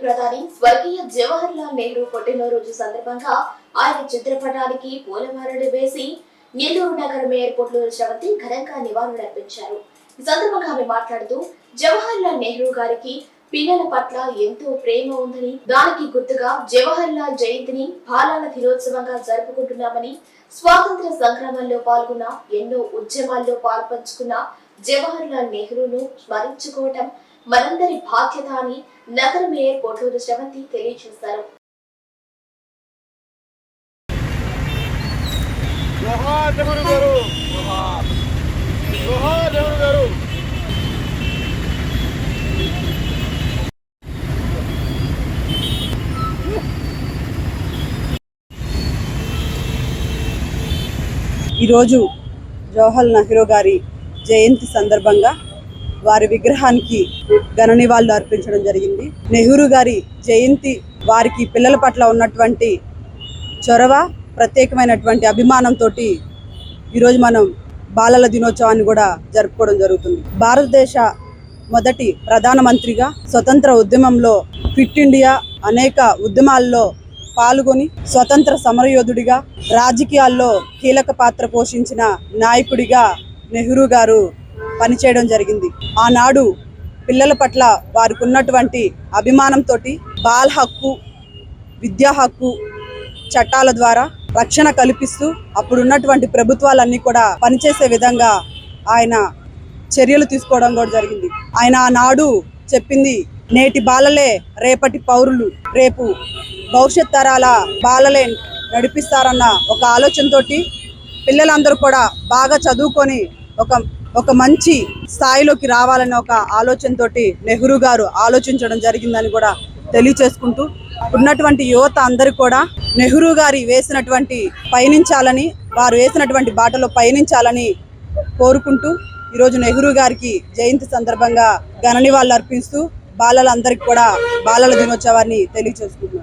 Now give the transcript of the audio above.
ప్రధాని స్వర్గీయ జవహర్ లాల్ నెహ్రూ పుట్టినరోజు సందర్భంగా ఆయన చిత్రపటానికి పూలమాలలు వేసి నెల్లూరు నగరం ఎయిర్పోర్ట్ లో శ్రవంతి ఘనంగా నివాళులర్పించారు. ఈ సందర్భంగా ఆమె మాట్లాడుతూ జవహర్ లాల్ నెహ్రూ గారికి పిల్లల పట్ల ఎంతో ప్రేమ ఉందని, దానికి గుర్తుగా జవహర్ లాల్ జయంతిని బాలల దినోత్సవంగా జరుపుకుంటున్నామని, స్వాతంత్ర సంగ్రామంలో పాల్గొన్న ఎన్నో ఉద్యమాల్లో పాల్పంచుకున్న జవహర్ లాల్ నెహ్రూను స్మరించుకోవటం మనందరి బాధ్యత అని నగరం ఎయిర్పోర్ట్ లో శ్రవంతి తెలియజేశారు. ఈరోజు జవహర్ నెహ్రూ గారి జయంతి సందర్భంగా వారి విగ్రహానికి ఘన నివాళులు అర్పించడం జరిగింది. నెహ్రూ గారి జయంతి వారికి పిల్లల పట్ల ఉన్నటువంటి చొరవ, ప్రత్యేకమైనటువంటి అభిమానంతో ఈరోజు మనం బాలల దినోత్సవాన్ని కూడా జరుపుకోవడం జరుగుతుంది. భారతదేశ మొదటి ప్రధానమంత్రిగా, స్వతంత్ర ఉద్యమంలో, ఫిట్ ఇండియా అనేక ఉద్యమాల్లో పాల్గొని స్వతంత్ర సమరయోధుడిగా, రాజకీయాల్లో కీలక పాత్ర పోషించిన నాయకుడిగా నెహ్రూ గారు పనిచేయడం జరిగింది. ఆనాడు పిల్లల పట్ల వారికి ఉన్నటువంటి అభిమానంతో బాల హక్కు, విద్యా హక్కు చట్టాల ద్వారా రక్షణ కల్పిస్తూ అప్పుడున్నటువంటి ప్రభుత్వాలన్నీ కూడా పనిచేసే విధంగా ఆయన చర్యలు తీసుకోవడం కూడా జరిగింది. ఆయన ఆనాడు చెప్పింది, నేటి బాలలే రేపటి పౌరులు, రేపు భవిష్యత్ తరాల బాలలే నడిపిస్తారన్న ఒక ఆలోచనతోటి పిల్లలందరూ కూడా బాగా చదువుకొని ఒక మంచి స్థాయిలోకి రావాలన్న ఒక ఆలోచనతోటి నెహ్రూ గారు ఆలోచించడం జరిగిందని కూడా తెలియచేసుకుంటూ, ఉన్నటువంటి యువత అందరూ కూడా నెహ్రూ గారి వారు వేసినటువంటి బాటలో పయనించాలని కోరుకుంటూ ఈరోజు నెహ్రూ గారికి జయంతి సందర్భంగా ఘన నివాళులు అర్పిస్తూ బాలలందరికీ కూడా బాలల దినోత్సవాన్ని తెలియచేసుకుంటున్నారు.